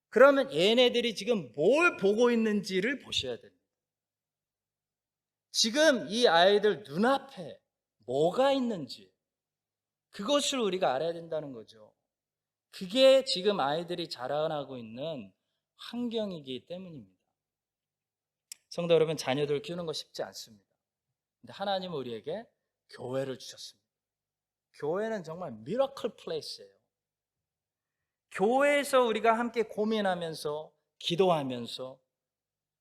그러면 얘네들이 지금 뭘 보고 있는지를 보셔야 됩니다. 지금 이 아이들 눈앞에 뭐가 있는지 그것을 우리가 알아야 된다는 거죠. 그게 지금 아이들이 자라나고 있는 환경이기 때문입니다. 성도 여러분, 자녀들 키우는 거 쉽지 않습니다. 근데 하나님은 우리에게 교회를 주셨습니다. 교회는 정말 미라클 플레이스예요. 교회에서 우리가 함께 고민하면서 기도하면서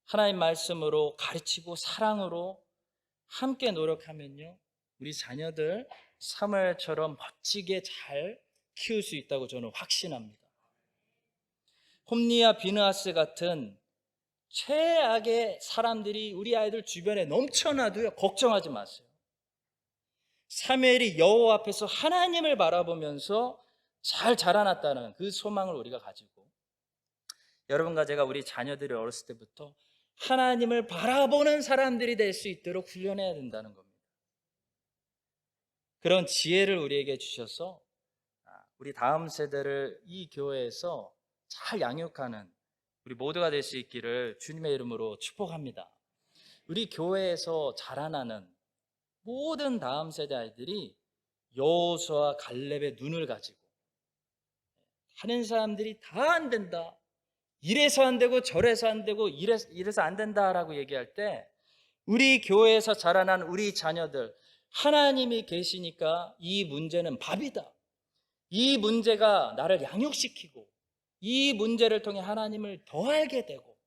하나님 말씀으로 가르치고 사랑으로 함께 노력하면요, 우리 자녀들 사무엘처럼 멋지게 잘 키울 수 있다고 저는 확신합니다. 홈리와 비느하스 같은 최악의 사람들이 우리 아이들 주변에 넘쳐나도요, 걱정하지 마세요. 사무엘이 여호와 앞에서 하나님을 바라보면서 잘 자라났다는 그 소망을 우리가 가지고, 여러분과 제가 우리 자녀들이 어렸을 때부터 하나님을 바라보는 사람들이 될 수 있도록 훈련해야 된다는 겁니다. 그런 지혜를 우리에게 주셔서 우리 다음 세대를 이 교회에서 잘 양육하는 우리 모두가 될 수 있기를 주님의 이름으로 축복합니다. 우리 교회에서 자라나는 모든 다음 세대 아이들이 여호수아와 갈렙의 눈을 가지고, 하는 사람들이 다 안 된다, 이래서 안 되고 저래서 안 되고 이래서 안 된다라고 얘기할 때, 우리 교회에서 자라난 우리 자녀들, 하나님이 계시니까 이 문제는 밥이다, 이 문제가 나를 양육시키고 이 문제를 통해 하나님을 더 알게 되고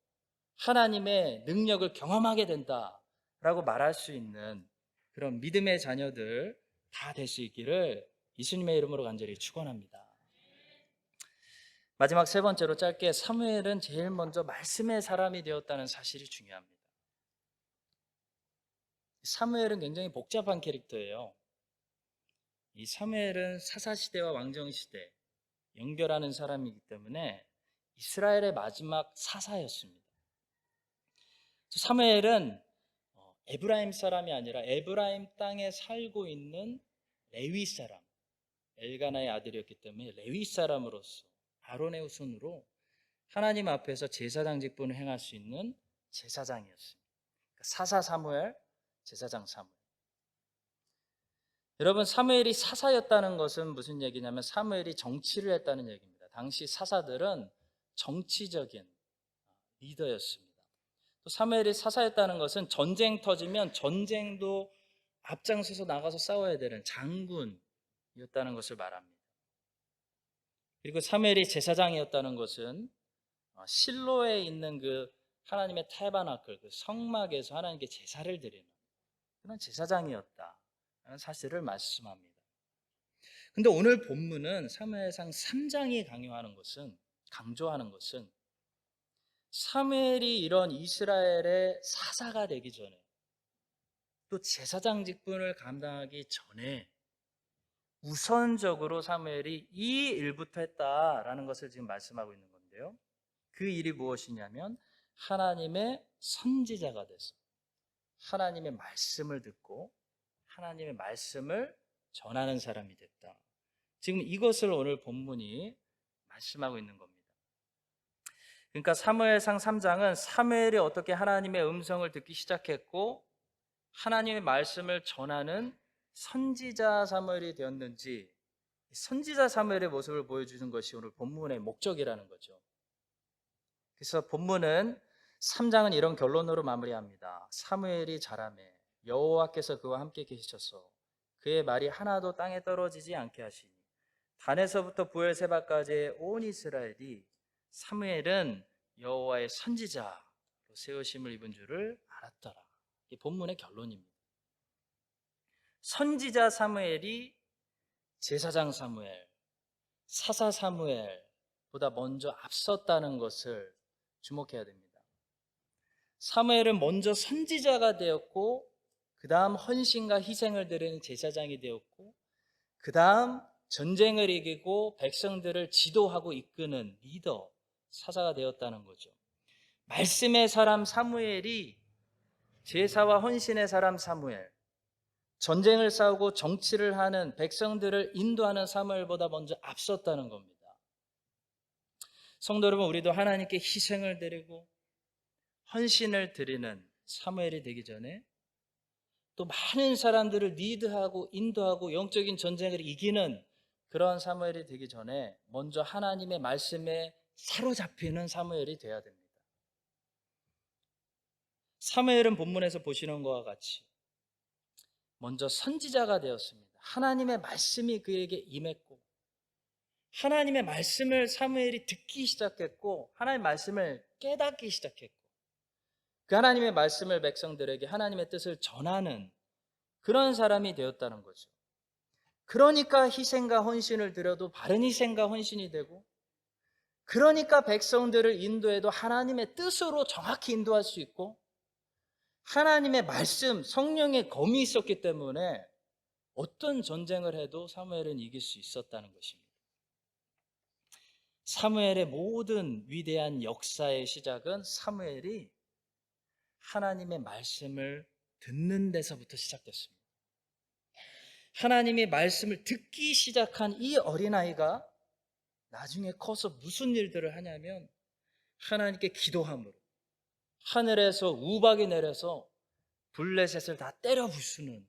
하나님의 능력을 경험하게 된다라고 말할 수 있는 그런 믿음의 자녀들 다 될 수 있기를 예수님의 이름으로 간절히 축원합니다. 마지막 세 번째로 짧게, 사무엘은 제일 먼저 말씀의 사람이 되었다는 사실이 중요합니다. 사무엘은 굉장히 복잡한 캐릭터예요. 이 사무엘은 사사시대와 왕정시대 연결하는 사람이기 때문에 이스라엘의 마지막 사사였습니다. 사무엘은 에브라임 사람이 아니라 에브라임 땅에 살고 있는 레위 사람, 엘가나의 아들이었기 때문에 레위 사람으로서 아론의 후손으로 하나님 앞에서 제사장 직분을 행할 수 있는 제사장이었습니다. 사사 사무엘, 제사장 사무엘. 여러분, 사무엘이 사사였다는 것은 무슨 얘기냐면 사무엘이 정치를 했다는 얘기입니다. 당시 사사들은 정치적인 리더였습니다. 또 사무엘이 사사였다는 것은 전쟁 터지면 전쟁도 앞장서서 나가서 싸워야 되는 장군이었다는 것을 말합니다. 그리고 사무엘이 제사장이었다는 것은 실로에 있는 그 하나님의 타베나클, 그 성막에서 하나님께 제사를 드리는 그런 제사장이었다는 사실을 말씀합니다. 근데 오늘 본문은 사무엘상 3장이 강조하는 것은 사무엘이 이런 이스라엘의 사사가 되기 전에, 또 제사장 직분을 감당하기 전에 우선적으로 사무엘이 이 일부터 했다라는 것을 지금 말씀하고 있는 건데요. 그 일이 무엇이냐면 하나님의 선지자가 돼서 하나님의 말씀을 듣고 하나님의 말씀을 전하는 사람이 됐다. 지금 이것을 오늘 본문이 말씀하고 있는 겁니다. 그러니까 사무엘상 3장은 사무엘이 어떻게 하나님의 음성을 듣기 시작했고 하나님의 말씀을 전하는 선지자 사무엘이 되었는지, 선지자 사무엘의 모습을 보여주는 것이 오늘 본문의 목적이라는 거죠. 그래서 본문은 3장은 이런 결론으로 마무리합니다. 사무엘이 자라매 여호와께서 그와 함께 계시셔서 그의 말이 하나도 땅에 떨어지지 않게 하시니 단에서부터 부엘세바까지의 온 이스라엘이 사무엘은 여호와의 선지자로 세우심을 입은 줄을 알았더라. 이게 본문의 결론입니다. 선지자 사무엘이 제사장 사무엘, 사사 사무엘보다 먼저 앞섰다는 것을 주목해야 됩니다. 사무엘은 먼저 선지자가 되었고 그 다음 헌신과 희생을 드리는 제사장이 되었고 그 다음 전쟁을 이기고 백성들을 지도하고 이끄는 리더, 사사가 되었다는 거죠. 말씀의 사람 사무엘이 제사와 헌신의 사람 사무엘, 전쟁을 싸우고 정치를 하는 백성들을 인도하는 사무엘보다 먼저 앞섰다는 겁니다. 성도 여러분, 우리도 하나님께 희생을 드리고 헌신을 드리는 사무엘이 되기 전에 또 많은 사람들을 리드하고 인도하고 영적인 전쟁을 이기는 그런 사무엘이 되기 전에 먼저 하나님의 말씀에 사로잡히는 사무엘이 되어야 됩니다. 사무엘은 본문에서 보시는 것과 같이 먼저 선지자가 되었습니다. 하나님의 말씀이 그에게 임했고 하나님의 말씀을 사무엘이 듣기 시작했고 하나님의 말씀을 깨닫기 시작했고 그 하나님의 말씀을 백성들에게 하나님의 뜻을 전하는 그런 사람이 되었다는 거죠. 그러니까 희생과 헌신을 드려도 바른 희생과 헌신이 되고 그러니까 백성들을 인도해도 하나님의 뜻으로 정확히 인도할 수 있고 하나님의 말씀, 성령의 검이 있었기 때문에 어떤 전쟁을 해도 사무엘은 이길 수 있었다는 것입니다. 사무엘의 모든 위대한 역사의 시작은 사무엘이 하나님의 말씀을 듣는 데서부터 시작됐습니다. 하나님의 말씀을 듣기 시작한 이 어린아이가 나중에 커서 무슨 일들을 하냐면 하나님께 기도함으로 하늘에서 우박이 내려서 블레셋을 다 때려 부수는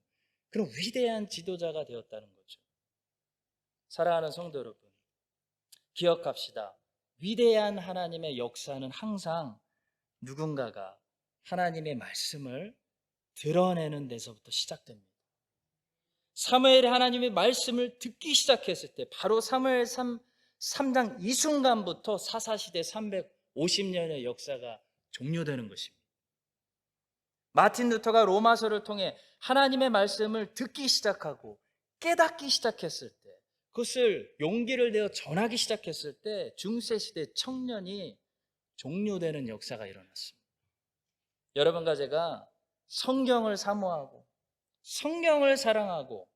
그런 위대한 지도자가 되었다는 거죠. 사랑하는 성도 여러분, 기억합시다. 위대한 하나님의 역사는 항상 누군가가 하나님의 말씀을 드러내는 데서부터 시작됩니다. 사무엘이 하나님의 말씀을 듣기 시작했을 때 바로 사무엘 3장 이 순간부터 사사시대 350년의 역사가 종료되는 것입니다. 마틴 루터가 로마서를 통해 하나님의 말씀을 듣기 시작하고 깨닫기 시작했을 때, 그것을 용기를 내어 전하기 시작했을 때 중세시대 청년이 종료되는 역사가 일어났습니다. 여러분과 제가 성경을 사모하고 성경을 사랑하고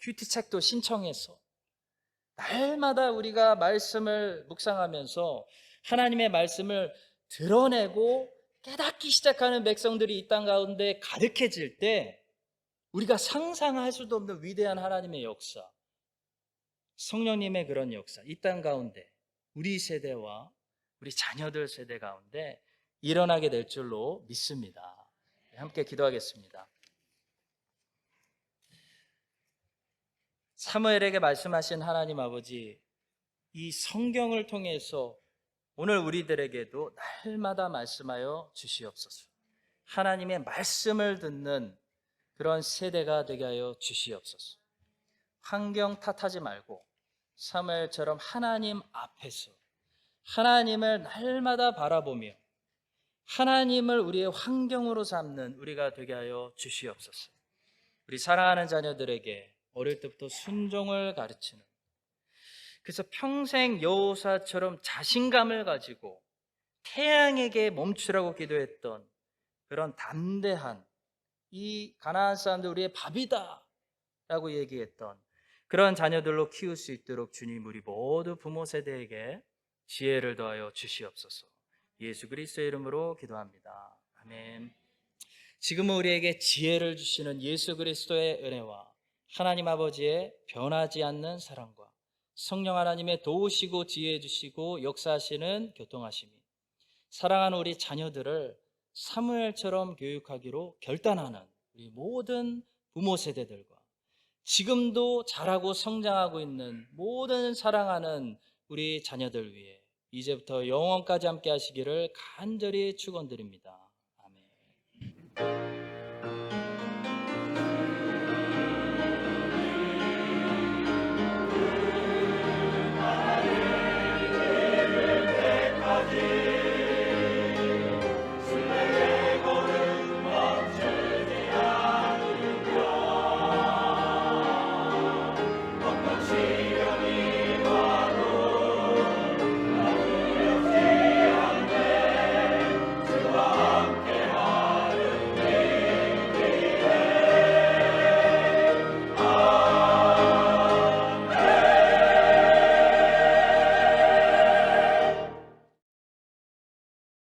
큐티책도 신청해서 날마다 우리가 말씀을 묵상하면서 하나님의 말씀을 드러내고 깨닫기 시작하는 백성들이 이 땅 가운데 가득해질 때 우리가 상상할 수도 없는 위대한 하나님의 역사, 성령님의 그런 역사, 이 땅 가운데 우리 세대와 우리 자녀들 세대 가운데 일어나게 될 줄로 믿습니다. 함께 기도하겠습니다. 사무엘에게 말씀하신 하나님 아버지, 이 성경을 통해서 오늘 우리들에게도 날마다 말씀하여 주시옵소서. 하나님의 말씀을 듣는 그런 세대가 되게 하여 주시옵소서. 환경 탓하지 말고 사무엘처럼 하나님 앞에서 하나님을 날마다 바라보며 하나님을 우리의 환경으로 삼는 우리가 되게 하여 주시옵소서. 우리 사랑하는 자녀들에게 어릴 때부터 순종을 가르치는, 그래서 평생 여호사처럼 자신감을 가지고 태양에게 멈추라고 기도했던 그런 담대한, 이 가나안 사람들 우리의 밥이다 라고 얘기했던 그런 자녀들로 키울 수 있도록 주님, 우리 모두 부모 세대에게 지혜를 더하여 주시옵소서. 예수 그리스도의 이름으로 기도합니다. 아멘. 지금은 우리에게 지혜를 주시는 예수 그리스도의 은혜와 하나님 아버지의 변하지 않는 사랑과 성령 하나님의 도우시고 지혜해 주시고 역사하시는 교통하심이 사랑하는 우리 자녀들을 사무엘처럼 교육하기로 결단하는 우리 모든 부모 세대들과 지금도 자라고 성장하고 있는 모든 사랑하는 우리 자녀들 위해 이제부터 영원까지 함께 하시기를 간절히 축원드립니다. 아멘.